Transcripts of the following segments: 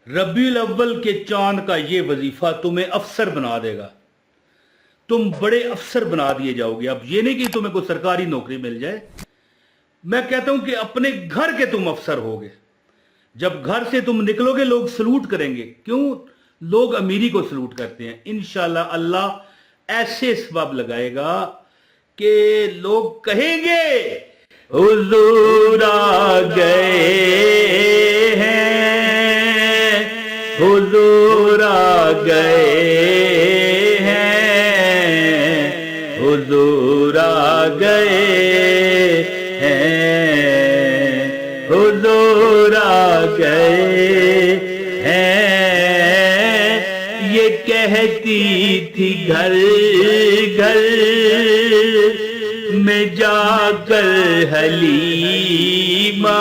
रबीउल अव्वल के चांद का ये वजीफा तुम्हें अफसर बना देगा। तुम बड़े अफसर बना दिए जाओगे। अब ये नहीं कि तुम्हें कोई सरकारी नौकरी मिल जाए, मैं कहता हूं कि अपने घर के तुम अफसर होगे। जब घर से तुम निकलोगे लोग सलूट करेंगे। क्यों? लोग अमीरी को सलूट करते हैं। इंशाल्लाह अल्लाह ऐसे सबब लगाएगा कि लोग कहेंगे हुजूर आ गए हैं, हुजूर आ गए हैं, हुजूर आ गए हैं, हुजूर आ गए हैं। ये कहती थी घर घर में जाकर हलीमा,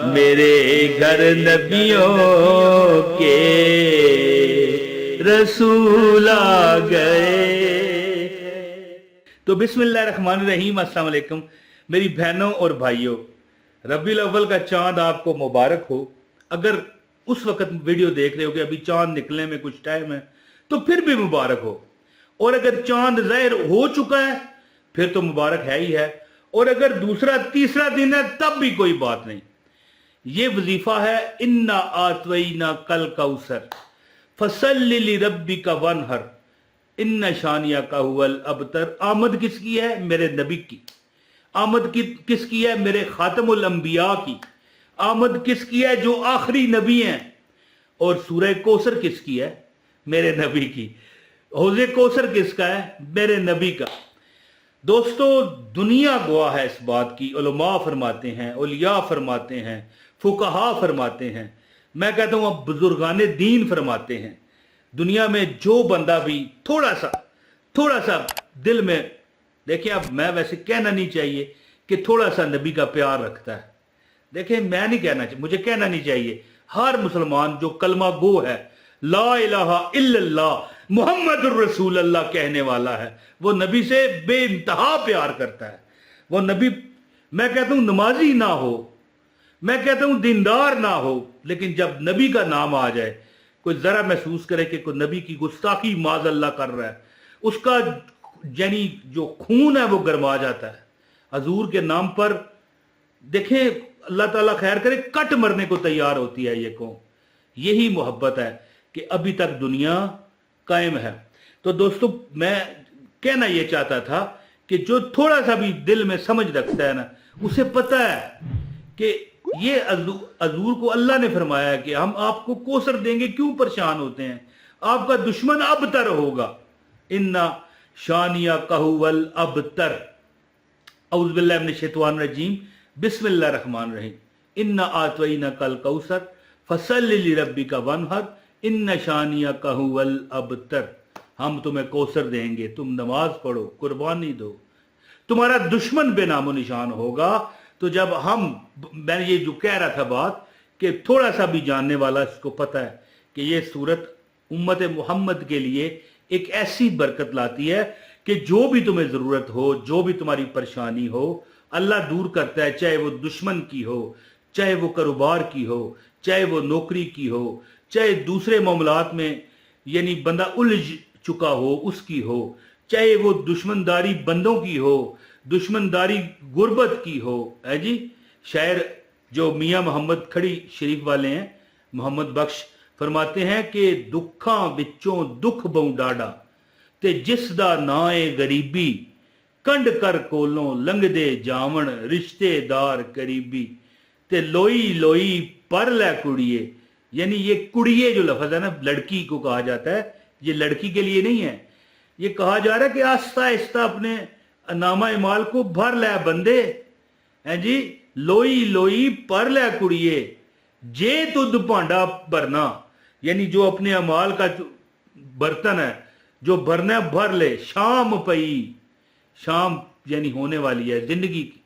मेरे घर नबियों के रसूल आ गए। तो बिस्मिल्लाहिर्रहमानिर्रहीम, अस्सलाम वालेकुम मेरी बहनों और भाइयों। रबीउल अव्वल का चांद आपको मुबारक हो। अगर उस वक्त वीडियो देख रहे हो कि अभी चांद निकलने में कुछ टाइम है तो फिर भी मुबारक हो, और अगर चांद ज़ाहिर हो चुका है फिर तो मुबारक है ही है, और अगर दूसरा तीसरा दिन है तब भी कोई बात नहीं। ये वजीफा है इन्ना आतवैना कल कौसर फसल्लि लिरब्बिका वनहर इन्ना शानिया का हुवल अबतर। आमद किसकी है? मेरे नबी की। आमद किसकी है? मेरे खातमुल अंबिया की। आमद किसकी है? जो आखिरी नबी हैं। और सूरह कौसर किसकी है? मेरे नबी की। हौज़े कौसर किसका है? मेरे नबी का। दोस्तों, दुनिया गवाह है इस बात की। उलमा फरमाते हैं, औलिया फरमाते हैं, फुकहा फरमाते हैं, मैं कहता हूं अब बुजुर्गाने दीन फरमाते हैं। दुनिया में जो बंदा भी थोड़ा सा दिल में, देखिए अब मैं वैसे कहना नहीं चाहिए कि थोड़ा सा नबी का प्यार रखता है। देखिए मैं नहीं कहना चाहिए, मुझे कहना नहीं चाहिए। हर मुसलमान जो कलमा गो है, ला इलाहा इल्लल्लाह मुहम्मदुर रसूलुल्लाह कहने वाला है, वो नबी से बेइंतहा प्यार करता है। वो नबी, मैं कहता हूं नमाजी ना हो, मैं कहता हूं दीनदार ना हो, लेकिन जब नबी का नाम आ जाए कोई जरा महसूस करे कि कोई नबी की गुस्ताखी माज़अल्लाह कर रहा है, उसका यानी जो खून है वो गरमा जाता है। हजूर के नाम पर देखें, अल्लाह ताला खैर करे, कट मरने को तैयार होती है ये कौम। यही मोहब्बत है कि अभी तक दुनिया कायम है। तो दोस्तों, मैं कहना यह चाहता था कि जो थोड़ा सा भी दिल में समझ रखता है ना, उसे पता है कि ये हजूर को अल्लाह ने फरमाया है कि हम आपको कौसर देंगे, क्यों परेशान होते हैं? आपका दुश्मन अबतर होगा। इन्ना शानिया कहवल अबतर। औज़ु बिल्लाहि मिनश शैतानिर रजीम। बिस्मिल्लाहिर्रहमानिर्रहीम। इन्ना आतवैना कल कौसर फसल्लि लिरब्बिका वनहर इन्ना शानिया कहवल अबतर। हम तुम्हें कौसर देंगे, तुम नमाज पढ़ो, कुर्बानी दो, तुम्हारा दुश्मन बेनामो निशान होगा। तो जब मैंने ये जो कह रहा था बात, कि थोड़ा सा भी जानने वाला इसको पता है कि ये सूरत उम्मत मोहम्मद के लिए एक ऐसी बरकत लाती है कि जो भी तुम्हें ज़रूरत हो, जो भी तुम्हारी परेशानी हो, अल्लाह दूर करता है। चाहे वो दुश्मन की हो, चाहे वो कारोबार की हो, चाहे वो नौकरी की हो, चाहे दूसरे मामलात में यानी बंदा उलझ चुका हो उसकी हो, चाहे वो दुश्मनदारी बंदों की हो, दुश्मनदारी गुर्बत की हो, है जी। शायर जो मियाँ मोहम्मद खड़ी शरीफ वाले हैं, मोहम्मद बख्श, फरमाते हैं कि दुखां विचों दुख बहु डाडा ते जिस दा नां है गरीबी, कंड कर कोलों लंघदे जावण रिश्तेदार करीबी, ते लोई लोई पर लै कुड़िए। यानी ये कुड़िए जो लफ्ज है ना, लड़की को कहा जाता है, ये लड़की के लिए नहीं है। ये कहा जा रहा है कि आस्ता आहिस्ता अपने नामा इमाल को भर लै बंदे, हैं जी। लोई लोई पर लै कुड़िए जे तुद भांडा भरना। यानी जो अपने अमाल का बर्तन है जो भरना भर ले। शाम पई, शाम यानी होने वाली है जिंदगी की।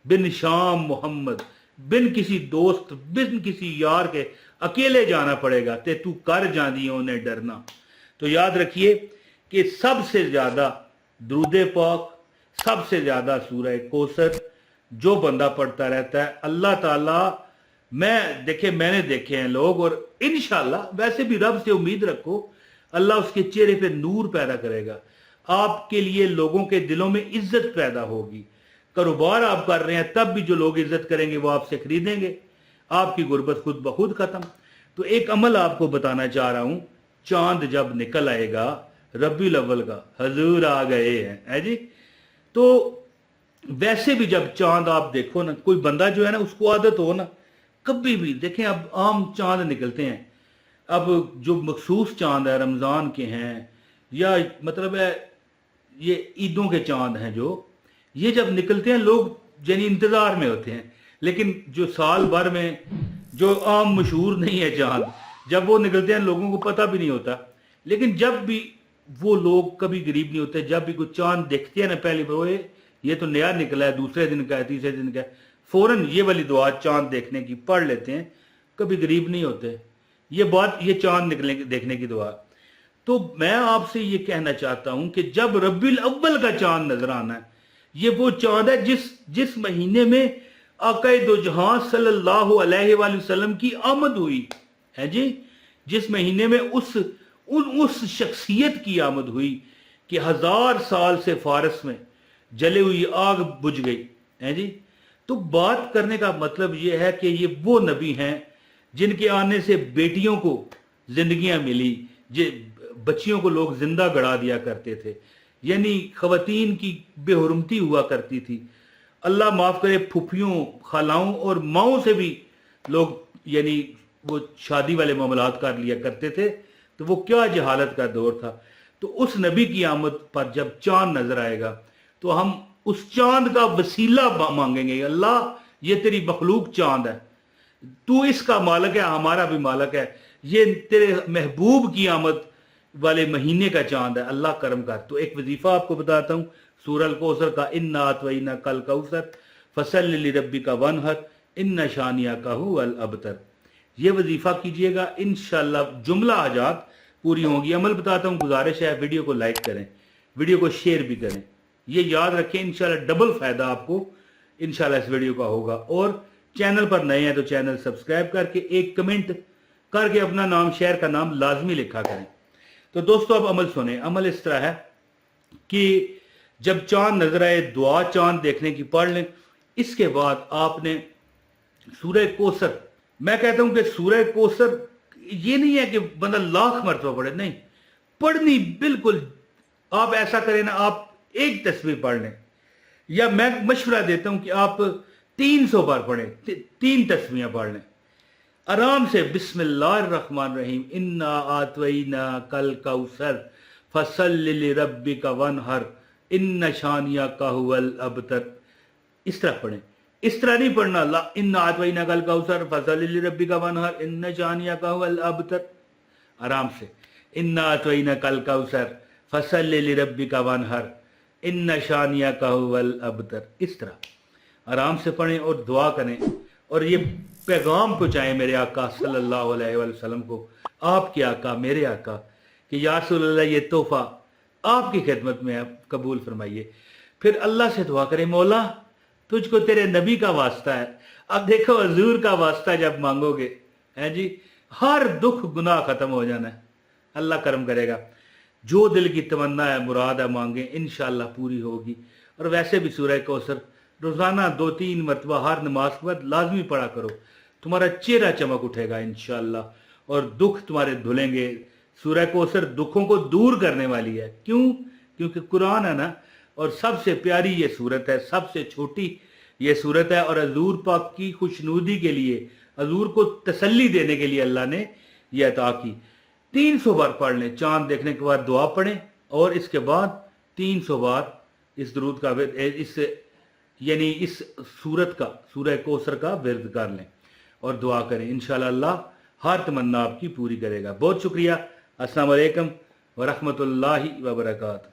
बिन शाम मोहम्मद, बिन किसी दोस्त, बिन किसी यार के अकेले जाना पड़ेगा, ते तू कर जानी उन्हें डरना। तो याद रखिए कि सबसे ज्यादा दुरूद पाक, सबसे ज्यादा सूरह कौसर जो बंदा पढ़ता रहता है, अल्लाह ताला मैंने देखे हैं लोग, और इंशाल्लाह वैसे भी रब से उम्मीद रखो, अल्लाह उसके चेहरे पे नूर पैदा करेगा, आपके लिए लोगों के दिलों में इज्जत पैदा होगी। कारोबार आप कर रहे हैं तब भी जो लोग इज्जत करेंगे वो आपसे खरीदेंगे, आपकी गुर्बत खुद ब खुद खत्म। तो एक अमल आपको बताना चाह रहा हूं, चांद जब निकल आएगा रबीउल अव्वल का, हजूर आ गए हैं, है जी। तो वैसे भी जब चांद आप देखो ना, कोई बंदा जो है ना उसको आदत हो ना, कभी भी देखें, अब आम चांद निकलते हैं, अब जो मखसूस चांद है रमज़ान के हैं, या मतलब है ये ईदों के चांद हैं, जो ये जब निकलते हैं लोग यानी इंतज़ार में होते हैं। लेकिन जो साल भर में जो आम मशहूर नहीं है चांद, जब वो निकलते हैं लोगों को पता भी नहीं होता। लेकिन जब भी वो लोग कभी गरीब नहीं होते, जब भी कोई चांद देखते हैं ना, पहली बार ये तो नया निकला है, दूसरे दिन का है, तीसरे दिन का है, फौरन ये वाली दुआ चांद देखने की पढ़ लेते हैं, कभी गरीब नहीं होते। ये चांद निकलने देखने की दुआ। तो मैं आपसे ये कहना चाहता हूं कि जब रबीउल अव्वल का चांद नजर आना है, ये वो चांद है जिस महीने में आका दो जहां सल्लल्लाहु अलैहि वसल्लम की आमद हुई है जी, जिस महीने में उस शख्सियत की आमद हुई कि 1000 साल से फारस में जले हुई आग बुझ गई है जी। तो बात करने का मतलब ये है कि ये वो नबी हैं जिनके आने से बेटियों को जिंदगियां मिली, बच्चियों को लोग जिंदा गड़ा दिया करते थे, यानी खवातीन की बेहुरमती हुआ करती थी। अल्लाह माफ करे, फुफियों, खालाओं और माओं से भी लोग यानी वो शादी वाले मामलात कर लिया करते थे। तो वो क्या जहालत का दौर था। तो उस नबी की आमद पर जब चांद नजर आएगा तो हम उस चांद का वसीला मांगेंगे, अल्लाह ये तेरी मखलूक चांद है, तू इसका मालिक है, हमारा भी मालिक है, ये तेरे महबूब की आमद वाले महीने का चांद है, अल्लाह करम कर। तो एक वजीफा आपको बताता हूँ सूरह कौसर का, इन्ना अतवैना कल कौसर फसल्लि लिरब्बिका वनहर इन्ना शानियाका हुवल अबतर। ये वजीफा कीजिएगा, इंशाल्लाह जुमला आजाद पूरी होंगी। अमल बताता हूँ, गुजारिश है वीडियो को लाइक करें, वीडियो को शेयर भी करें, ये याद रखें, इंशाल्लाह डबल फायदा आपको इंशाल्लाह इस वीडियो का होगा। और चैनल पर नए हैं तो चैनल सब्सक्राइब करके एक कमेंट करके अपना नाम, शहर का नाम लाजमी लिखा करें। तो दोस्तों अब अमल सुने। अमल इस तरह है कि जब चांद नजर आए दुआ चांद देखने की पढ़ लें। इसके बाद आपने सूरह कौसर, मैं कहता हूं कि सूरह कौसर ये नहीं है कि बंदा लाख मरतबा पढ़े, नहीं, पढ़नी बिल्कुल आप ऐसा करें ना, आप एक तस्वीर पढ़ लें, या मैं मशवरा देता हूं कि आप 300 बार पढ़ें, 3 तस्वीरें पढ़ लें आराम से। बिस्मिल्लाहिर्रहमानिर्रहीम, इन्ना आतवैना कल कौसर फसल्लि लिरब्बिका वनहर इन्ना शानियाका हुवल अबतर। इस तरह पढ़ें, इस तरह नहीं पढ़ना इन्ना आतवैना कल कौसर फसल्लि लिरब्बिका वनहर इन्ना शानियाका हुवल अबतर। आराम से, इन्ना आतवैना कल कौसर फसल्लि लिरब्बिका वनहर इन्ना शानियाका हुवल अबतर। इस तरह आराम से पढ़ें और दुआ करें, और ये पैगाम पहुंचाएं मेरे आका सल्लल्लाहु अलैहि वसल्लम को, आपके आका, मेरे आका, कि या रसूल अल्लाह ये तोहफा आपकी खिदमत में आप कबूल फरमाइए। फिर अल्लाह से दुआ करें, मौला तुझको तेरे नबी का वास्ता है। अब देखो हजूर का वास्ता जब मांगोगे है जी, हर दुख गुनाह खत्म हो जाना है, अल्लाह करम करेगा। जो दिल की तमन्ना है, मुराद है, मांगे, इंशाल्लाह पूरी होगी। और वैसे भी सूरह कौसर रोजाना 2-3 मरतबा हर नमाज के बाद लाजमी पढ़ा करो, तुम्हारा चेहरा चमक उठेगा इंशाल्लाह, और दुख तुम्हारे धुलेंगे। सूरह कौसर दुखों को दूर करने वाली है। क्यों? क्योंकि कुरान है ना, और सबसे प्यारी ये सूरत है, सबसे छोटी ये सूरत है, और हजूर पाक की खुशनुदी के लिए, हजूर को तसल्ली देने के लिए अल्लाह ने यह अता की। 300 बार पढ़ लें, चांद देखने के बाद दुआ पढ़ें, और इसके बाद 300 बार इस दुरूद का इस यानी इस सूरत का, सूरह कौसर का विर्द कर लें और दुआ करें। इंशाअल्लाह अल्लाह हर तमन्ना आपकी पूरी करेगा। बहुत शुक्रिया। अस्सलाम वालेकुम व रहमतुल्लाहि व बरकातहू।